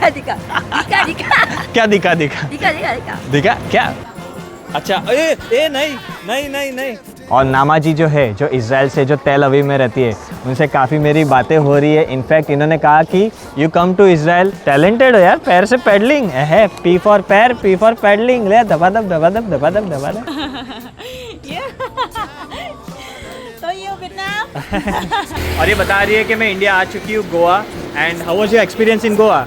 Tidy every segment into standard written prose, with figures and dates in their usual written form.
दिखा दिखा दिखा दिखा क्या दिखा दिखा दिखा दिखा दिखा दिखा क्या? अच्छा ए नहीं नहीं नहीं नहीं। और नामा जी जो है, जो इजराइल से, जो तेल अवीव में रहती है, उनसे काफ़ी मेरी बातें हो रही है। इनफैक्ट इन्होंने कहा कि you come to Israel, talented हो यार, पैर से पैडलिंग है, पी फॉर पैर, पी फॉर पैडलिंग, ले दबा दब दबा दब दबा दब दबा दब। तो ये वियतनाम। और ये बता रही है कि मैं इंडिया आ चुकी हूँ, Goa, and how was your experience in Goa?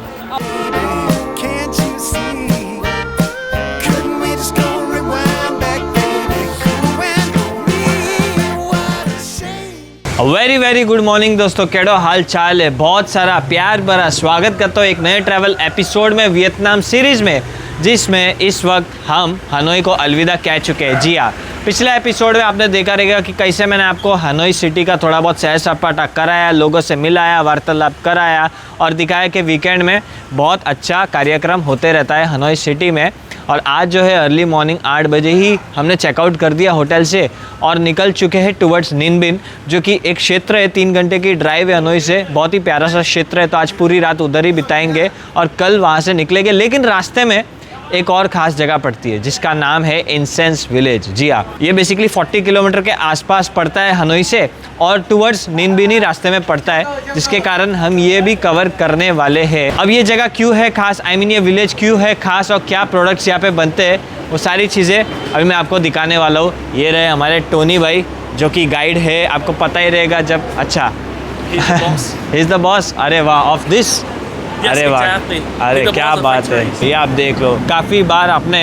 Very very good morning दोस्तों, केड़ो हाल चाल है? बहुत सारा प्यार भरा स्वागत करता हूँ एक नए ट्रैवल एपिसोड में, वियतनाम सीरीज़ में, जिसमें इस वक्त हम हनोई को अलविदा कह चुके हैं। जी हाँ, पिछले एपिसोड में आपने देखा रहेगा कि कैसे मैंने आपको हनोई सिटी का थोड़ा बहुत सैर सपाटा कराया, लोगों से मिलाया, वार्तालाप कराया और दिखाया कि वीकेंड में बहुत अच्छा कार्यक्रम होते रहता है हनोई सिटी में। और आज जो है अर्ली मॉर्निंग 8 बजे ही हमने चेकआउट कर दिया होटल से और निकल चुके हैं टुवर्ड्स निन बिन, जो कि एक क्षेत्र है, 3 घंटे की ड्राइव है हनोई से, बहुत ही प्यारा सा क्षेत्र है। तो आज पूरी रात उधर ही बिताएंगे और कल वहाँ से निकलेंगे। लेकिन रास्ते में एक और ख़ास जगह पड़ती है जिसका नाम है इंसेंस विलेज। जी हाँ, ये बेसिकली 40 किलोमीटर के आसपास पड़ता है हनोई से और टुवर्ड्स निन बिन ही रास्ते में पड़ता है, जिसके कारण हम ये भी कवर करने वाले हैं। अब ये जगह क्यों है खास, आई मीन ये विलेज क्यों है खास और क्या प्रोडक्ट्स यहाँ पे बनते हैं, वो सारी चीज़ें अभी मैं आपको दिखाने वाला हूँ। ये रहे हमारे टोनी भाई जो कि गाइड है, आपको पता ही रहेगा जब, अच्छा ही इज़ द बॉस। अरे वाह, ऑफ दिस, अरे वाह, अरे क्या बात है, ये आप देख लो। काफ़ी बार आपने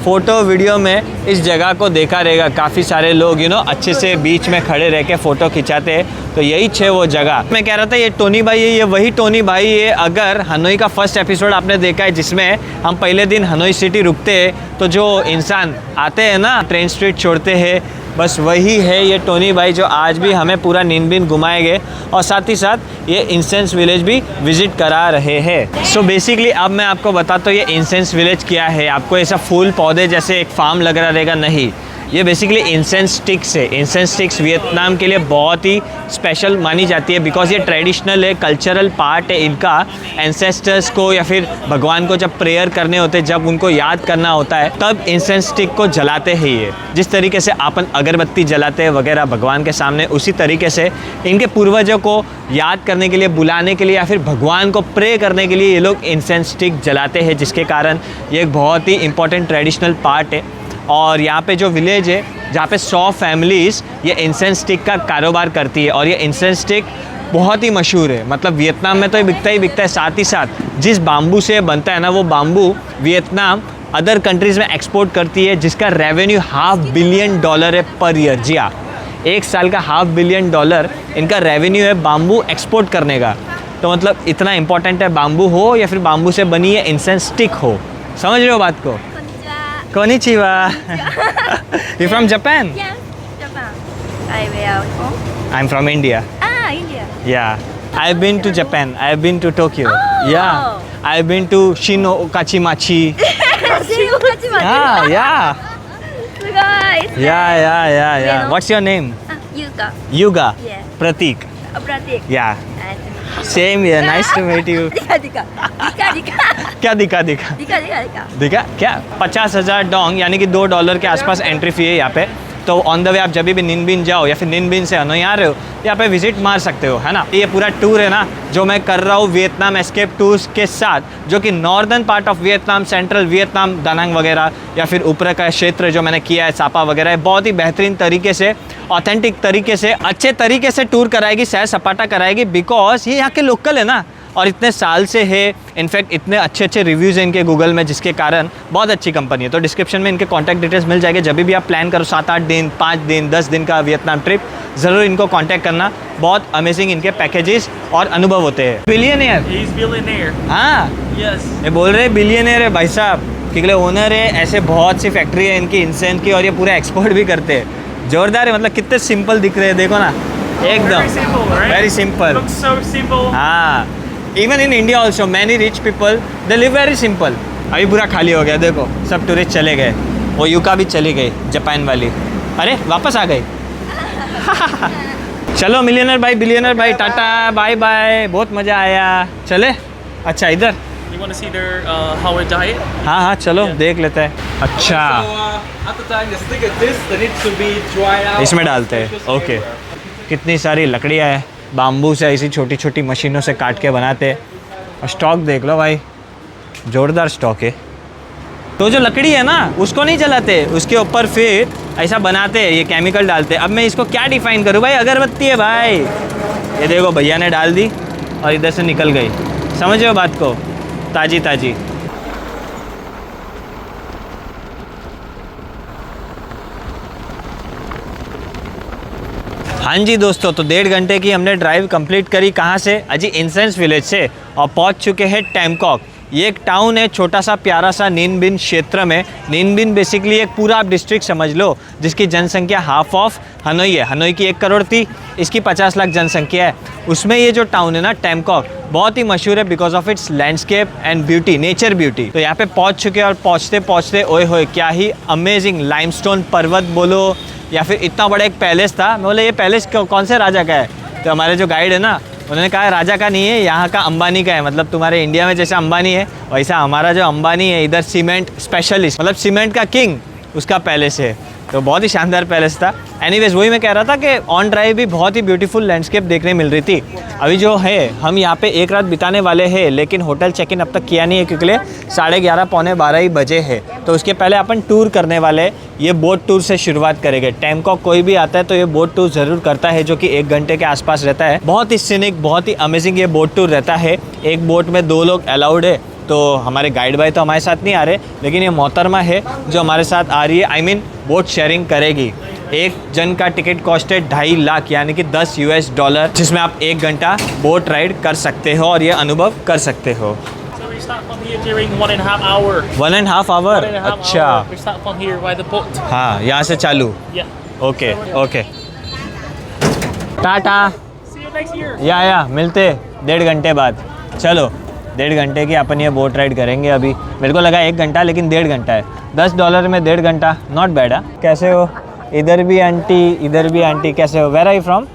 फ़ोटो वीडियो में इस जगह को देखा रहेगा, काफ़ी सारे लोग अच्छे से बीच में खड़े रह के फ़ोटो खिंचाते हैं। तो यही है वो जगह। मैं कह रहा था ये टोनी भाई है, ये वही टोनी भाई है। अगर हनोई का फर्स्ट एपिसोड आपने देखा है जिसमें हम पहले दिन हनोई सिटी रुकते हैं तो जो इंसान आते हैं ना, ट्रेन स्ट्रीट छोड़ते हैं, बस वही है ये टोनी भाई जो आज भी हमें पूरा निन बिन घुमाएंगे और साथ ही साथ ये इंसेंस विलेज भी विजिट करा रहे हैं। सो बेसिकली अब मैं आपको बताता हूँ ये इंसेंस विलेज क्या है। आपको ऐसा फूल पौधे जैसे एक फार्म लग रहा रहेगा, नहीं, ये बेसिकली इंसेंस स्टिक्स है। इंसेंस स्टिक्स वियतनाम के लिए बहुत ही स्पेशल मानी जाती है बिकॉज ये ट्रेडिशनल है, कल्चरल पार्ट है इनका। एंसेस्टर्स को या फिर भगवान को जब प्रेयर करने होते, जब उनको याद करना होता है, तब इंसेंस स्टिक को जलाते हैं ये। जिस तरीके से अपन अगरबत्ती जलाते हैं वगैरह भगवान के सामने, उसी तरीके से इनके पूर्वजों को याद करने के लिए, बुलाने के लिए या फिर भगवान को प्रे करने के लिए ये लोग इंसेंस स्टिक जलाते हैं, जिसके कारण ये एक बहुत ही इंपॉर्टेंट ट्रेडिशनल पार्ट है। और यहाँ पे जो विलेज है जहाँ पे 100 फैमिलीज़ ये इंसेंस स्टिक का कारोबार करती है और ये इंसेंस स्टिक बहुत ही मशहूर है। मतलब वियतनाम में तो ये बिकता ही बिकता है, साथ ही साथ जिस बाम्बू से बनता है ना, वो बाम्बू वियतनाम अदर कंट्रीज़ में एक्सपोर्ट करती है, जिसका रेवेन्यू $500 बिलियन है पर ईयर। जी हाँ, एक साल का $500 बिलियन इनका रेवेन्यू है बाम्बू एक्सपोर्ट करने का। तो मतलब इतना इंपॉर्टेंट है, बाम्बू हो या फिर बाम्बू से बनी है इंसेंस स्टिक हो। समझ रहे हो बात को? Konnichiwa. You from Japan? Yeah, Japan. I'm from India. Ah, India. Yeah. I've been to Japan. I've been to Tokyo. Oh. Yeah. I've been to Shino-Okachimachi. Yeah, yeah. Yeah. What's your name? Yuga. Yuga. Yeah. Pratik. Pratik. Yeah. Same here. Nice to meet you. दिखा दिखा दिखा दिखा क्या दिखा दिखा दिखा दिखा दिखा देखा क्या? 50,000 डोंग यानी कि $2 के आसपास एंट्री फी है यहाँ पे। तो ऑन द वे आप जब भी निन बिन जाओ या फिर निन बिन से हनोई आ रहे हो, यहाँ पे विजिट मार सकते हो, है ना। ये पूरा टूर है ना जो मैं कर रहा हूँ वियतनाम एस्केप टूर्स के साथ, जो कि northern part of Vietnam, central Vietnam, दानांग वगैरह या फिर ऊपर का क्षेत्र जो मैंने किया है, सापा वगैरह, बहुत ही बेहतरीन तरीके से, ऑथेंटिक तरीके से, अच्छे तरीके से टूर कराएगी, सैर सपाटा कराएगी, बिकॉज ये यहाँ के लोकल है ना और इतने साल से है। इनफैक्ट इतने अच्छे अच्छे रिव्यूज़ हैं इनके गूगल में, जिसके कारण बहुत अच्छी कंपनी है। तो डिस्क्रिप्शन में इनके कॉन्टैक्ट डिटेल्स मिल जाएंगे। जब भी आप प्लान करो 7-8 दिन, 5 दिन, 10 दिन का वियतनाम ट्रिप, ज़रूर इनको कॉन्टैक्ट करना। बहुत अमेजिंग इनके पैकेजेस और अनुभव होते हैं। बिलियनियर, हाँ, ये बोल रहे बिलियनियर है भाई साहब, क्योंकि ओनर है। ऐसे बहुत सी फैक्ट्री है इनकी इंसेंस की और ये पूरा एक्सपोर्ट भी करते हैं। जोरदार है, मतलब कितने सिंपल दिख रहे हैं, देखो ना, एकदम वेरी सिंपल। हाँ, even in India also many rich people they live very simple. अभी पूरा खाली हो गया, देखो सब टूरिस्ट चले गए, वो यूका भी चली गई जापान वाली, अरे वापस आ गई। चलो मिलियनर भाई, बिलियनर भाई, टाटा बाय बाय, बहुत मज़ा आया। चले, अच्छा इधर You want to see their how it diet? हाँ हाँ चलो देख लेते हैं। अच्छा At the time they stick at this, they need to be dried out. इसमें डालते हैं, ओके। कितनी सारी लकड़ियाँ हैं, बाम्बू से ऐसी छोटी छोटी मशीनों से काट के बनाते हैं। और स्टॉक देख लो भाई, जोरदार स्टॉक है। तो जो लकड़ी है ना उसको नहीं जलाते, उसके ऊपर फिर ऐसा बनाते हैं, ये केमिकल डालते हैं। अब मैं इसको क्या डिफाइन करूँ भाई, अगरबत्ती है भाई। ये देखो भैया ने डाल दी और इधर से निकल गई, समझ रहे हो बात को, ताज़ी ताज़ी। हाँ जी दोस्तों, तो 1.5 घंटे की हमने ड्राइव कंप्लीट करी। कहाँ से? अजी इंसेंस विलेज से, और पहुँच चुके हैं टैमकॉक। ये एक टाउन है, छोटा सा प्यारा सा निन बिन क्षेत्र में। निन बिन बेसिकली एक पूरा आप डिस्ट्रिक्ट समझ लो, जिसकी जनसंख्या हाफ ऑफ हनोई है। हनोई की 1 करोड़ थी, इसकी 50 लाख जनसंख्या है। उसमें ये जो टाउन है ना टैमकॉक, बहुत ही मशहूर है because of its landscape and beauty, nature beauty. तो यहाँ पे पहुँच चुके हैं और पहुँचते पहुँचते ओए होए क्या ही अमेजिंग लाइमस्टोन पर्वत बोलो या फिर इतना बड़ा एक पैलेस था। मैं बोला ये पैलेस कौन से राजा का है? तो हमारे जो गाइड है ना उन्होंने कहा राजा का नहीं है, यहाँ का अंबानी का है। मतलब तुम्हारे इंडिया में जैसे अंबानी है वैसा हमारा जो अंबानी है इधर सीमेंट स्पेशलिस्ट, मतलब सीमेंट का किंग, उसका पैलेस है। तो बहुत ही शानदार पैलेस था। एनीवेज वही मैं कह रहा था कि ऑन ड्राइव भी बहुत ही ब्यूटीफुल लैंडस्केप देखने मिल रही थी। अभी जो है हम यहाँ पे 1 रात बिताने वाले हैं, लेकिन होटल चेक इन अब तक किया नहीं है क्योंकि 11:30 पौने 12 ही बजे है। तो उसके पहले अपन टूर करने वाले हैं। ये बोट टूर से शुरुआत करेंगे। टैमकॉक कोई भी आता है तो ये बोट टूर ज़रूर करता है, जो कि 1 घंटे के आसपास रहता है। बहुत ही सीनिक, बहुत ही अमेजिंग ये बोट टूर रहता है। एक बोट में 2 लोग अलाउड है। तो हमारे गाइड भाई तो हमारे साथ नहीं आ रहे, लेकिन ये मोहतरमा है जो हमारे साथ आ रही है, आई मीन बोट शेयरिंग करेगी। एक जन का टिकट कॉस्ट है 2.5 लाख यानी कि $10, जिसमें आप 1 घंटा बोट राइड कर सकते हो और ये अनुभव कर सकते हो। So we start from here during 1.5 hour. 1.5 our? 1.5 अच्छा hour. We start from here by the boat. हाँ, यहाँ से चालू। Yeah. Okay okay, Tata. See you next year. या मिलते 1.5 घंटे बाद। चलो 1.5 घंटे की अपन ये बोट राइड करेंगे। अभी मेरे को लगा 1 घंटा, लेकिन 1.5 घंटा है। $10 में 1.5 घंटा, नॉट बैड। कैसे हो? इधर भी आंटी, इधर भी आंटी। कैसे हो? Where are you from?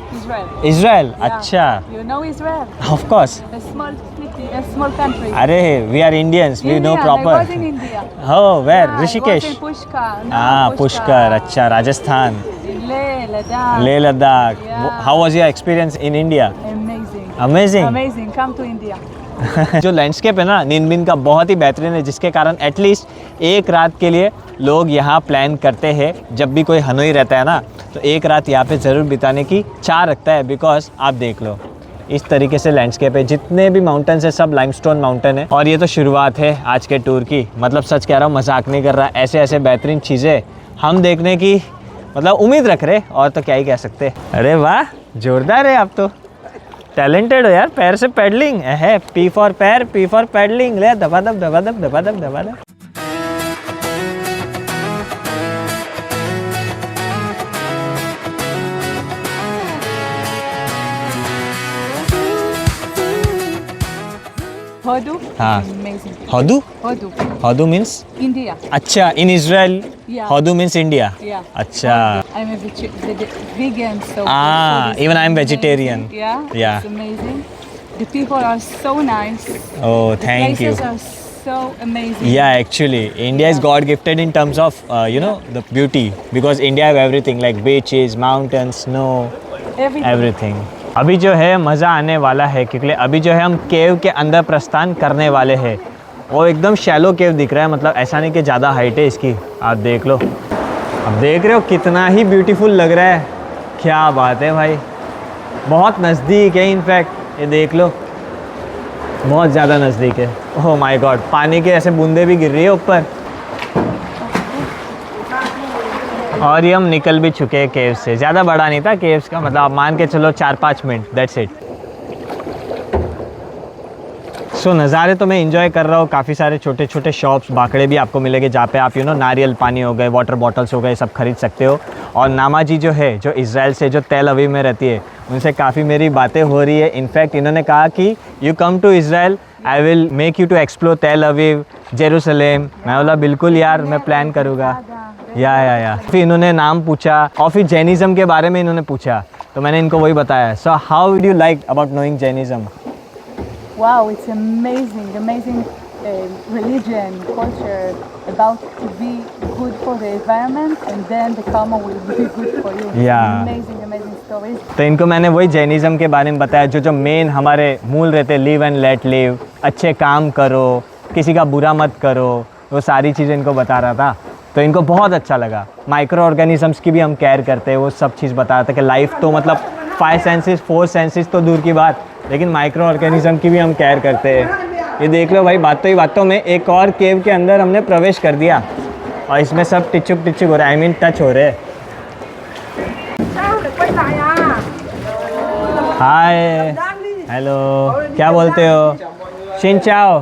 Israel. Israel? अच्छा, You know Israel? Of course. A small city, a small country. अरे we are Indians, we know India, I proper. was in India. हो where? Yeah, I Rishikesh? was in Pushkar. No, हाँ पुष्कर, अच्छा Rajasthan, In Leh, Ladakh. Leh Ladakh. Yeah. How was your experience in India? Amazing. Amazing. Amazing. Come to India. जो landscape है ना निनबिन का बहुत ही बेहतरीन है, जिसके कारण एटलीस्ट 1 रात के लिए लोग यहाँ प्लान करते हैं। जब भी कोई हनोई रहता है ना तो 1 रात यहाँ पे ज़रूर बिताने की चाह रखता है। बिकॉज आप देख लो इस तरीके से लैंडस्केप है, जितने भी माउंटेन्स है सब लाइमस्टोन माउंटेन है। और ये तो शुरुआत है आज के टूर की, मतलब सच कह रहा हूँ, मजाक नहीं कर रहा। ऐसे ऐसे बेहतरीन चीज़ें हम देखने की मतलब उम्मीद रख रहे, और तो क्या ही कह सकते। अरे वाह, जोरदार है आप तो, टैलेंटेड हो यार। पैर से पैडलिंग है, पी फॉर पैर, पी फॉर पैडलिंग। ले दबा दब दबा दब दबा दब दबा दब। Hodu. हाँ। Amazing. Hodu? Hodu. Hodu means? India. अच्छा, in Israel Yeah. Hodu means India. Yeah. अच्छा। I'm a vegan, so. Ah, food is even I'm amazing. vegetarian. Yeah. Yeah. It's amazing. The people are so nice. Oh, The thank you. places are so amazing. Yeah, actually, India is God gifted in terms of you know the beauty, because India have everything like beaches, mountains, snow, Everything. everything. अभी जो है मज़ा आने वाला है, क्योंकि अभी जो है हम केव के अंदर प्रस्थान करने वाले हैं। वो एकदम शैलो केव दिख रहा है, मतलब ऐसा नहीं कि ज़्यादा हाइट है इसकी। आप देख लो, अब देख रहे हो कितना ही ब्यूटीफुल लग रहा है। क्या बात है भाई, बहुत नज़दीक है। इनफैक्ट ये देख लो, बहुत ज़्यादा नज़दीक है। ओह माय गॉड, पानी के ऐसे बूंदे भी गिर रही है ऊपर। और ये हम निकल भी चुके हैं केव से। ज़्यादा बड़ा नहीं था केव्स का, मतलब आप मान के चलो 4-5 मिनट, दैट्स इट। सो नज़ारे तो मैं इंजॉय कर रहा हूँ। काफ़ी सारे छोटे छोटे शॉप्स, बाकड़े भी आपको मिलेंगे जहाँ पे आप नारियल पानी हो गए, वाटर बॉटल्स हो गए, सब खरीद सकते हो। और नामा जी जो है, जो इज़राइल से, जो तेल अवीव में रहती है, उनसे काफ़ी मेरी बातें हो रही है। इनफैक्ट इन्होंने कहा कि you come to Israel, I will make you to explore Tel Aviv, Jerusalem. मैं बोला बिल्कुल यार, मैं प्लान करूँगा। या फिर इन्होंने नाम पूछा और फिर जैनिज़्म के बारे में इन्होंने पूछा, तो मैंने इनको वही बताया। So how would you like about knowing Jainism? wow, it's amazing religion, culture, about to be good for the environment, and then the karma will be good for you. Yeah. Amazing stories. तो इनको मैंने वही Jainism के बारे में बताया, जो main हमारे मूल रहते, लिव एंड लेट लिव, अच्छे काम करो, किसी का बुरा मत करो, वो सारी चीज़ें इनको बता रहा था। तो इनको बहुत अच्छा लगा। माइक्रो ऑर्गेनिजम्स की भी हम केयर करते हैं, वो सब चीज़ बता रहा था कि लाइफ तो मतलब 5 सेंसेस 4 सेंसेस तो दूर की बात, लेकिन माइक्रो ऑर्गेनिज्म की भी हम केयर करते हैं। ये देख लो भाई, बातों ही बातों में एक और केव के अंदर हमने प्रवेश कर दिया और इसमें सब टिचुक टिचुक हो रहा है, आई मीन टच हो रहे हैं। हाय, हेलो, क्या बोलते हो? शिन चाओ।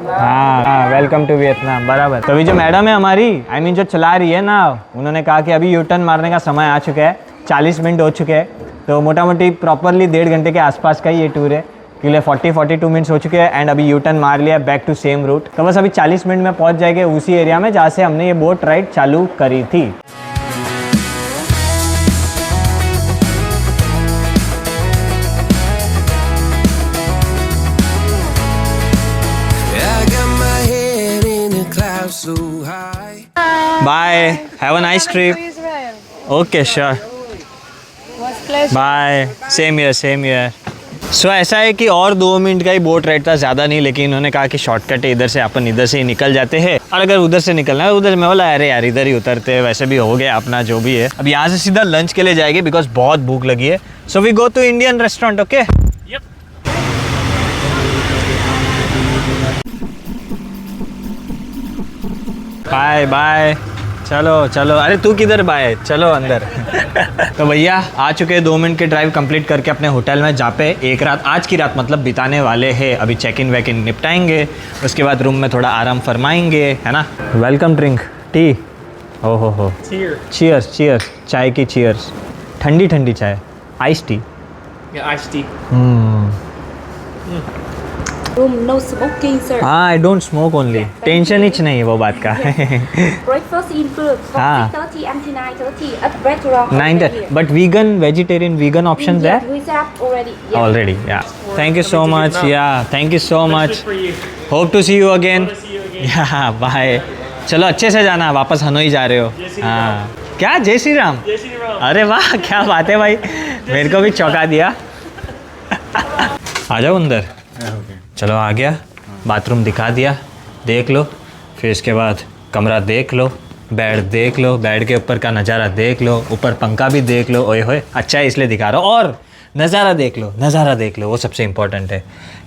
हाँ, वेलकम टू वियतनाम, बराबर। तो अभी जो मैडम है हमारी, आई मीन जो चला रही है ना, उन्होंने कहा कि अभी यू टर्न मारने का समय आ चुका है, 40 मिनट हो चुके हैं। तो मोटा मोटी प्रॉपरली 1.5 घंटे के आसपास का ये टूर है, के लिए 40-42 मिनट्स हो चुके हैं एंड अभी यू टर्न मार लिया बैक टू सेम रूट। तो बस अभी 40 मिनट में पहुंच जाएंगे उसी एरिया में जहाँ से हमने ये बोट राइड चालू करी थी। Bye, have a nice trip. Okay, sure, bye, same year. So ऐसा है कि और 2 मिनट का ही बोट राइड था, ज़्यादा नहीं, लेकिन इन्होंने कहा कि शॉर्टकट है, इधर से अपन इधर से ही निकल जाते हैं, और अगर उधर से निकलना है उधर, मैं बोला अरे यार इधर ही उतरते हैं, वैसे भी हो गया अपना जो भी है। अब यहाँ से सीधा लंच के लिए जाएंगे बिकॉज बहुत भूख लगी है। So we go to Indian restaurant. Okay, bye bye, चलो, अरे तू किधर बाय, चलो अंदर। तो भैया आ चुके हैं, 2 मिनट के ड्राइव कंप्लीट करके अपने होटल में, जहाँ पे एक रात, आज की रात मतलब बिताने वाले हैं। अभी चेक इन वेक इन निपटाएंगे, उसके बाद रूम में थोड़ा आराम फरमाएंगे, है ना। वेलकम ड्रिंक, टी, हो चीयर्स, चाय की चीयर्स, ठंडी चाय, ice tea. No smoking, sir. हाँ, I don't smoke only, tension ही नहीं है वो बात का। Breakfast include from हाँ. 6:30 until 9:30 at restaurant. 9, but vegan options there? We set up already. Yes. Already, yeah. Thank you so much. Yeah, thank you so much. Hope to see you again. Yeah, bye. चलो अच्छे से जाना, वापस Hanoi जा रहे हो। हाँ, क्या जय श्री राम? अरे वाह, क्या बात है भाई, मेरे को भी चौंका दिया। आ जाओ अंदर। चलो आ गया, बाथरूम दिखा दिया, देख लो, फिर इसके बाद कमरा देख लो, बेड देख लो, बेड के ऊपर का नज़ारा देख लो, ऊपर पंखा भी देख लो। ओए होए, अच्छा है इसलिए दिखा रहा हूँ, और नज़ारा देख लो, वो सबसे इम्पोर्टेंट है।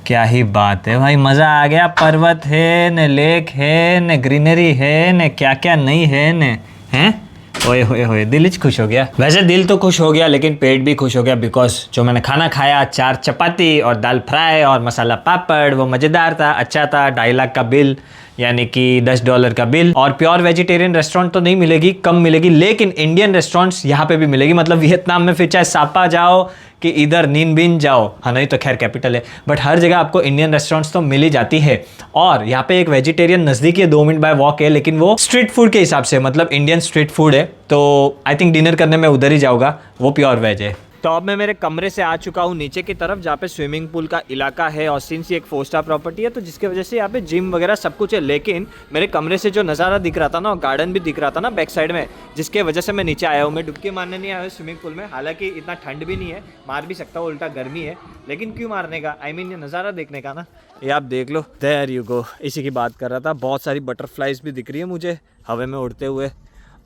क्या ही बात है भाई, मज़ा आ गया। पर्वत है न, लेक है न, ग्रीनरी है न, क्या क्या नहीं है न, हैं। ओए होए, दिल ही खुश हो गया। वैसे दिल तो खुश हो गया, लेकिन पेट भी खुश हो गया, बिकॉज जो मैंने खाना खाया, 4 चपाती और दाल फ्राई और मसाला पापड़, वो मज़ेदार था, अच्छा था। 2.5 लाख का बिल, यानी कि $10 का बिल। और प्योर वेजिटेरियन रेस्टोरेंट तो नहीं मिलेगी, कम मिलेगी, लेकिन इंडियन रेस्टोरेंट्स यहाँ पे भी मिलेगी। मतलब वियतनाम में फिर चाहे सापा जाओ कि इधर नीन बिन जाओ, हनोई तो खैर कैपिटल है, बट हर जगह आपको इंडियन रेस्टोरेंट्स तो मिल ही जाती है। और यहाँ पे एक वेजिटेरियन नज़दीक है, 2 मिनट बाय वॉक है, लेकिन वो स्ट्रीट फूड के हिसाब से, मतलब इंडियन स्ट्रीट फूड है। तो आई थिंक डिनर करने में उधर ही जाऊँगा, वो प्योर वेज है। तो अब मैं मेरे कमरे से आ चुका हूँ नीचे की तरफ, जहाँ पे स्विमिंग पूल का इलाका है, और सिंस ये एक 4 स्टार प्रॉपर्टी है, तो जिसकी वजह से यहाँ पे जिम वगैरह सब कुछ है। लेकिन मेरे कमरे से जो नज़ारा दिख रहा था ना, गार्डन भी दिख रहा था ना बैक साइड में, जिसके वजह से मैं नीचे आया हूँ। मैं डुबकी मारने नहीं आया हूँ स्विमिंग पूल में, हालांकि इतना ठंड भी नहीं है, मार भी सकता हूँ, उल्टा गर्मी है, लेकिन क्यों मारने का, आई मीन ये नज़ारा देखने का ना। ये आप देख लो, देयर यू गो, इसी की बात कर रहा था। बहुत सारी बटरफ्लाइज भी दिख रही है मुझे हवा में उड़ते हुए,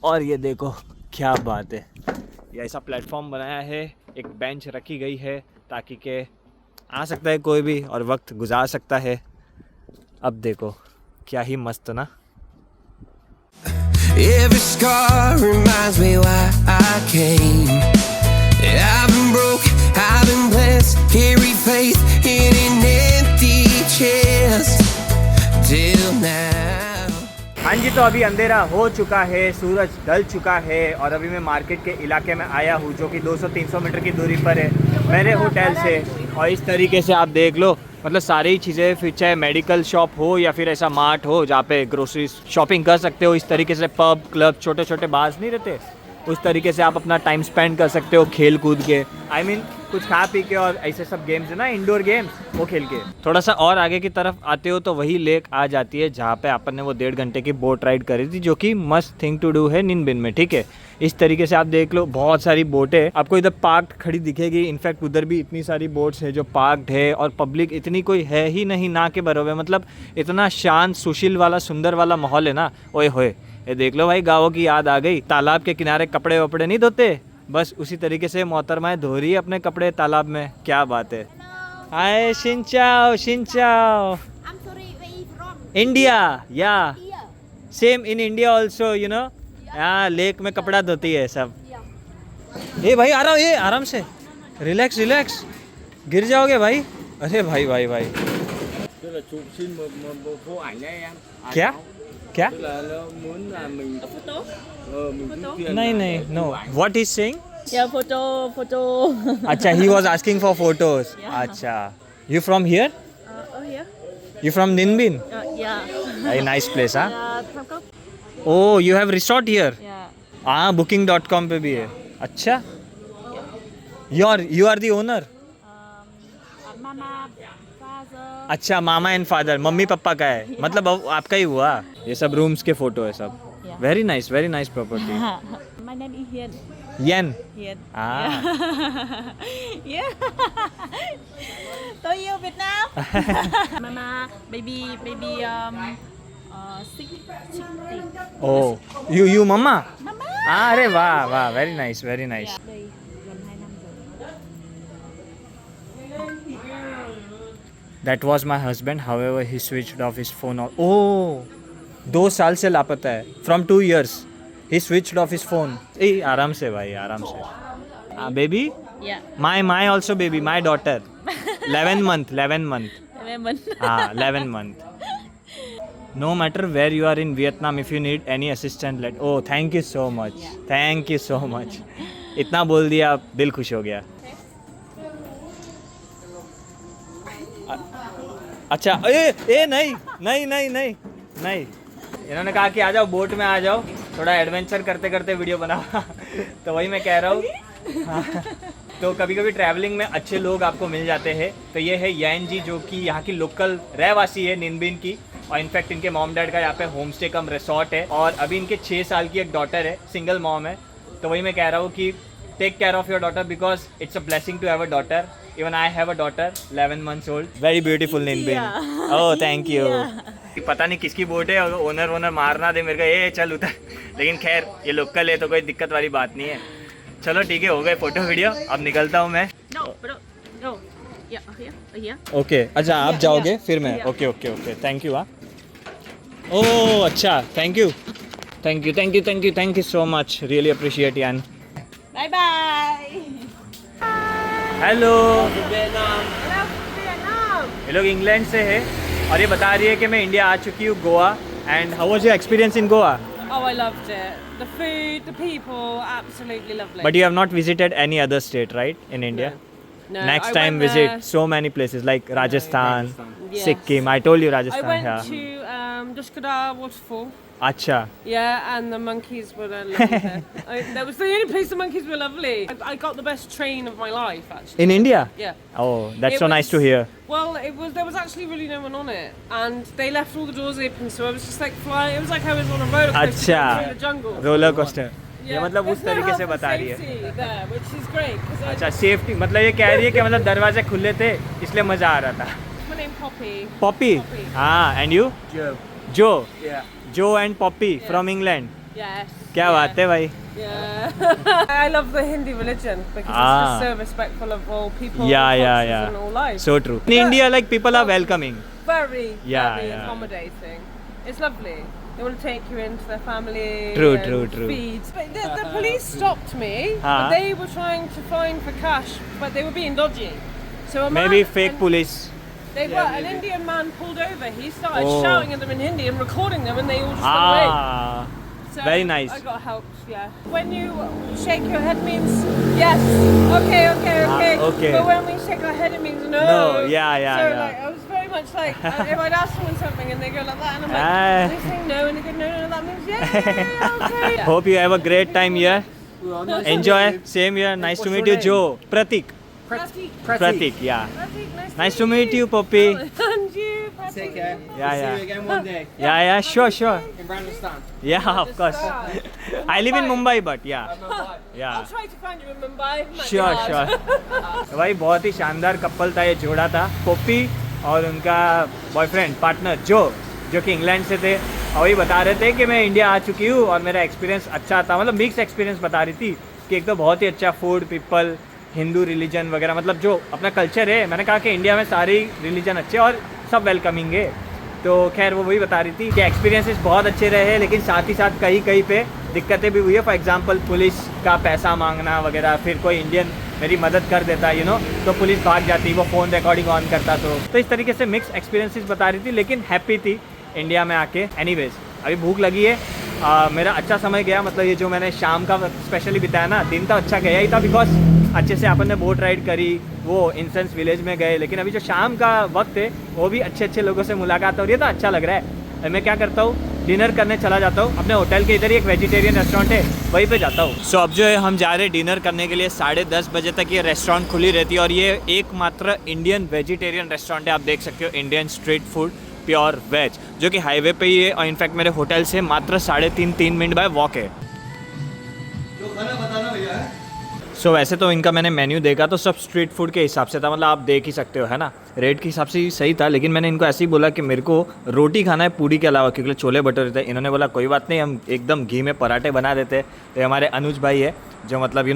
और ये देखो क्या बात है, ये ऐसा प्लेटफॉर्म बनाया है, एक बेंच रखी गई है ताकि के आ सकता है कोई भी और वक्त गुजार सकता है। अब देखो क्या ही मस्त ना। Every scar reminds me why I came. I've been broke, I've been blessed, carry faith in an empty chest till now. हाँ जी, तो अभी अंधेरा हो चुका है, सूरज ढल चुका है, और अभी मैं मार्केट के इलाके में आया हूँ, जो कि 200-300 मीटर की दूरी पर है मेरे होटल से। और इस तरीके से आप देख लो, मतलब सारी चीज़ें, फिर चाहे मेडिकल शॉप हो या फिर ऐसा मार्ट हो जहाँ पे ग्रोसरी शॉपिंग कर सकते हो। इस तरीके से पब, क्लब, छोटे छोटे बार्स नहीं रहते, उस तरीके से आप अपना टाइम स्पेंड कर सकते हो खेल कूद के। आई मीन कुछ खा पी के और ऐसे सब गेम्स है ना, इंडोर गेम्स, वो खेल के। थोड़ा सा और आगे की तरफ आते हो तो वही लेक आ जाती है जहाँ पे अपन ने वो 1.5 घंटे की बोट राइड करी थी, जो कि मस्त थिंग टू डू है निनबिन में, ठीक है। इस तरीके से आप देख लो, बहुत सारी बोटें आपको इधर पार्क खड़ी दिखेगी। इनफैक्ट उधर भी इतनी सारी बोट्स है जो पार्कड है, और पब्लिक इतनी कोई है ही नहीं, ना के बराबर। मतलब इतना शांत, सुशील वाला, सुंदर वाला माहौल है ना। ओए होए, ये देख लो भाई, गाँवों की याद आ गई। तालाब के किनारे कपड़े वपड़े नहीं धोते, बस उसी तरीके से मोहतरमाएं धो रही है अपने कपड़े तालाब में। क्या बात है। हाय शिनचाओ, शिनचाओ। I'm sorry, where are you from? India, या Here. Same in India also, you know. यहाँ लेक में कपड़ा धोती है सब। Yeah. ए भाई आ रहा हूँ, ये आराम से, रिलैक्स रिलैक्स, गिर जाओगे भाई। अरे भाई भाई भाई, Tức là chụp xin một bộ ảnh đấy em. क्या क्या? Tức là nó muốn là mình mình cũng tiền. नहीं नहीं, no, what is saying? Yeah, photo. अच्छा, he was asking for photos. अच्छा, you from here? Oh here. You from Ninh Binh? Yeah. Very nice place, हाँ। Bangkok. Oh, you have resort here? Yeah. हाँ, booking.com पे भी है। अच्छा, you are the owner? Mama, father. अच्छा, मामा and father, mummy papa का है, मतलब अब आपका ही हुआ। ये सब रूम्स के फोटो है सब। Yeah. Very nice property. My name is Hiền. Yen? Hiền. Ah. Yeah. Tôi yêu Việt Nam. Mama, baby, 60. Oh, you mama? अरे वाह वाह, very nice very nice. Đây gần 2 năm rồi. That was my husband, however he switched off his phone. ओह, 2 साल से लापता है, from 2 years he switched off his phone. ए आराम से भाई, आराम से। हाँ baby, Yeah. My also baby, my daughter, 11 month। Lemon. हाँ, 11 month। No matter where you are in Vietnam, if you need any assistance, let। Oh, thank you so much, thank you so much। इतना बोल दिया, दिल खुश हो गया। अच्छा, ए नहीं, इन्होंने कहा कि आ जाओ बोट में, आ जाओ, थोड़ा एडवेंचर करते करते वीडियो बनाओ। तो वही मैं कह रहा हूँ। हाँ। तो कभी कभी ट्रैवलिंग में अच्छे लोग आपको मिल जाते हैं। तो ये है यैन जी, जो कि यहाँ की लोकल रहवासी है निनबिन की, और इनफैक्ट इनके मॉम डैड का यहाँ पे होम स्टे कम रिसोर्ट है, और अभी इनके 6 साल की एक डॉटर है, सिंगल मॉम है। तो वही मैं कह रहा हूँ कि take care of your daughter, because it's a blessing to have a daughter. Even I have a daughter 11 months old, very beautiful निनबिन। Oh thank you. पता नहीं किसकी बोट है, ओनर मारना दे मेरे को, ए चल उतर। लेकिन खैर ये लोकल है तो कोई दिक्कत वाली बात नहीं है। चलो ठीक है, हो गए फोटो वीडियो, अब निकलता हूँ मैं। No, bro. No. Yeah, here. Okay, अच्छा आप जाओगे फिर मैं। Okay, thank you. हाँ, ओह अच्छा, thank you so much, really appreciate यान। Bye bye. Hello, Vietnam. ये लोग इंग्लैंड से है, और ये बता रही है कि मैं इंडिया आ चुकी हूँ, Goa. And how was your experience in Goa? Oh, I loved it. The food, the people, absolutely lovely. But you have not visited any other state, right, in India? No, Next I time went visit there- so many places like Rajasthan, Yes. Sikkim. I told you I Rajasthan. went Yeah. to Duskadar waterfall. अच्छा, Yeah, and the monkeys were lovely there. That was the only place the monkeys were lovely. I got the best train of my life, actually. in India? Yeah. Oh, that's It so nice to was- hear. Well, there was actually really no one on it, and they left all the doors open, so I was just like flying. It was like I was on a roller coaster अच्छा, through the jungle. Roller coaster. ये Yeah. मतलब उस There's no तरीके से health and बता रही है। safety there, which is great. 'Cause अच्छा, सेफ्टी मतलब ये कह रही है कि मतलब दरवाजे खुले थे इसलिए मजा आ रहा था। my name Poppy. Poppy, Poppy. हाँ, एंड यू? Joe. जो, Yeah. जो and Poppy from England. Yes. क्या बात है भाई? Yeah. I love the Hindi religion because Ah. it's just so respectful of all people, Yeah, all yeah, cultures yeah. and all lives. So true. In India, like people are welcoming. Very, Yeah, very yeah. accommodating. It's lovely. They want to take you into their family. True, and true, true. Feed. But the police stopped me. Ah. But they were trying to fine for cash, but they were being dodgy. So a Maybe man, fake police. They were. An Indian man pulled over. He started Oh. shouting at them in Hindi and recording them, and they all just went away. Ah, So very nice. I got help, yeah. When you shake your head means yes. Okay. okay. But when we shake our head, it means no. No, yeah, So yeah. like, I was very much like, if I'd ask someone something and they go like that, and I'm like, Ah. they say no, and they go no, that means yeah, okay. Hope you have a great time here. Enjoy. Same here. Nice to meet you, Joe. Pratik. Pratik. Pratik, yeah. Pratik, Nice to meet you, Poppy. And you, Pratik. Take care. Yeah, See yeah. you again one day Yeah, sure. in Rajasthan. Yeah, of course. I live in Mumbai, but yeah. I'll Yeah. try to find you in Mumbai. Might be sure hard. Sure भाई बहुत ही शानदार couple था ये जोड़ा था पोपी और उनका boyfriend partner जो कि इंग्लैंड से थे और वही बता रहे थे कि मैं इंडिया आ चुकी हूँ और मेरा एक्सपीरियंस अच्छा था मतलब मिक्स एक्सपीरियंस बता रही थी कि एक तो बहुत ही अच्छा फूड पीपल हिंदू रिलीजन वगैरह मतलब जो अपना कल्चर है मैंने कहा कि इंडिया में सारी रिलीजन अच्छे और सब वेलकमिंग है तो खैर वो वही बता रही थी कि एक्सपीरियंसेस बहुत अच्छे रहे लेकिन साथ ही साथ कहीं पे दिक्कतें भी हुई है फॉर एग्जांपल पुलिस का पैसा मांगना वगैरह फिर कोई इंडियन मेरी मदद कर देता तो पुलिस भाग जाती वो फ़ोन रिकॉर्डिंग ऑन करता तो इस तरीके से मिक्स एक्सपीरियंसेस बता रही थी लेकिन हैप्पी थी इंडिया में आके एनीवेज अभी भूख लगी है मेरा अच्छा समय गया मतलब ये जो मैंने शाम का स्पेशली बिताया ना दिन तो अच्छा गया ही था बिकॉज अच्छे से अपन ने बोट राइड करी वो इंसेंस विलेज में गए लेकिन अभी जो शाम का वक्त है वो भी अच्छे लोगों से मुलाकात हो रही है तो अच्छा लग रहा है मैं क्या करता हूँ डिनर करने चला जाता हूँ अपने होटल के इधर ही एक वेजिटेरियन रेस्टोरेंट है वहीं पे जाता हूँ सो अब जो है हम जा रहे हैं डिनर करने के लिए 10:30 बजे तक ये रेस्टोरेंट खुली रहती है और ये एकमात्र इंडियन वेजिटेरियन रेस्टोरेंट है आप देख सकते हो Indian street food pure veg जो कि हाईवे पे ही है और इनफैक्ट मेरे होटल से मात्र 3.5 मिनट बाय वॉक है सो वैसे तो इनका मैंने मेन्यू देखा तो सब स्ट्रीट फूड के हिसाब से था मतलब आप देख ही सकते हो है ना रेट के हिसाब से ही सही था लेकिन मैंने इनको ऐसे ही बोला कि मेरे को रोटी खाना है पूड़ी के अलावा क्योंकि छोले भटूरे थे इन्होंने बोला कोई बात नहीं हम एकदम घी में पराठे बना देते तो हमारे अनुज भाई है जो मतलब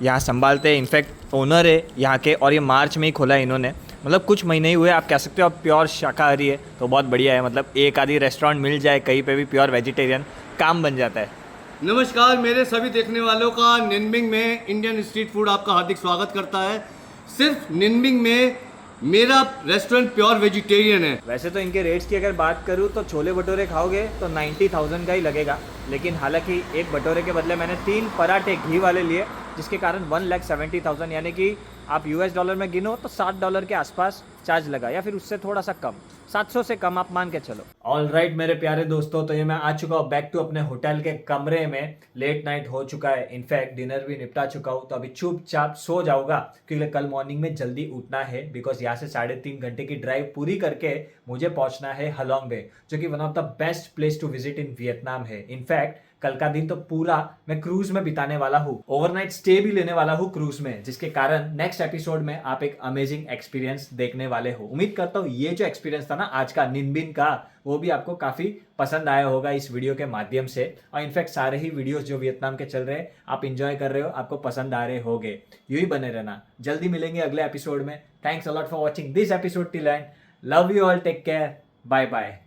यहाँ संभालते हैं इनफैक्ट ओनर है यहाँ के और ये मार्च में ही खोला है इन्होंने मतलब कुछ महीने ही हुए आप कह सकते हो आप प्योर शाकाहारी है तो बहुत बढ़िया है मतलब एक आधी रेस्टोरेंट मिल जाए कहीं पे भी प्योर वेजिटेरियन काम बन जाता है नमस्कार मेरे सभी देखने वालों का निनबिंग में इंडियन स्ट्रीट फूड आपका हार्दिक स्वागत करता है सिर्फ निनबिंग में मेरा रेस्टोरेंट प्योर वेजिटेरियन है वैसे तो इनके रेट्स की अगर बात करूँ तो छोले भटूरे खाओगे तो 90,000 का ही लगेगा लेकिन हालांकि एक भटूरे के बदले मैंने 3 पराठे घी वाले लिए जिसके कारण 1,70,000 यानी कि आप US डॉलर में गिनो तो $60 के आसपास चार्ज लगा या फिर उससे थोड़ा सा कम 700 से कम आप मान के चलो ऑल राइट मेरे प्यारे दोस्तों तो ये मैं आ चुका हूँ बैक टू अपने होटल के कमरे में लेट नाइट हो चुका है इनफैक्ट डिनर भी निपटा चुका हूँ तो अभी चुपचाप सो जाऊंगा क्योंकि कल मॉर्निंग में जल्दी उठना है बिकॉज यहाँ से 3.5 घंटे की ड्राइव पूरी करके मुझे पहुंचना है हलोंग बे जो कि one of the best place to visit in Vietnam है इनफैक्ट कल का दिन तो पूरा मैं क्रूज में बिताने वाला हूँ ओवरनाइट स्टे भी लेने वाला हूँ क्रूज में जिसके कारण नेक्स्ट एपिसोड में आप एक अमेजिंग एक्सपीरियंस देखने वाले हो उम्मीद करता हूँ ये जो एक्सपीरियंस था ना आज का निनबिन का वो भी आपको काफी पसंद आया होगा इस वीडियो के माध्यम से और इनफैक्ट सारे ही वीडियोस जो वियतनाम के चल रहे हैं आप इंजॉय कर रहे हो आपको पसंद आ रहे होगे यूं ही बने रहना जल्दी मिलेंगे अगले एपिसोड में thanks a lot for watching this episode till end love you all take care bye bye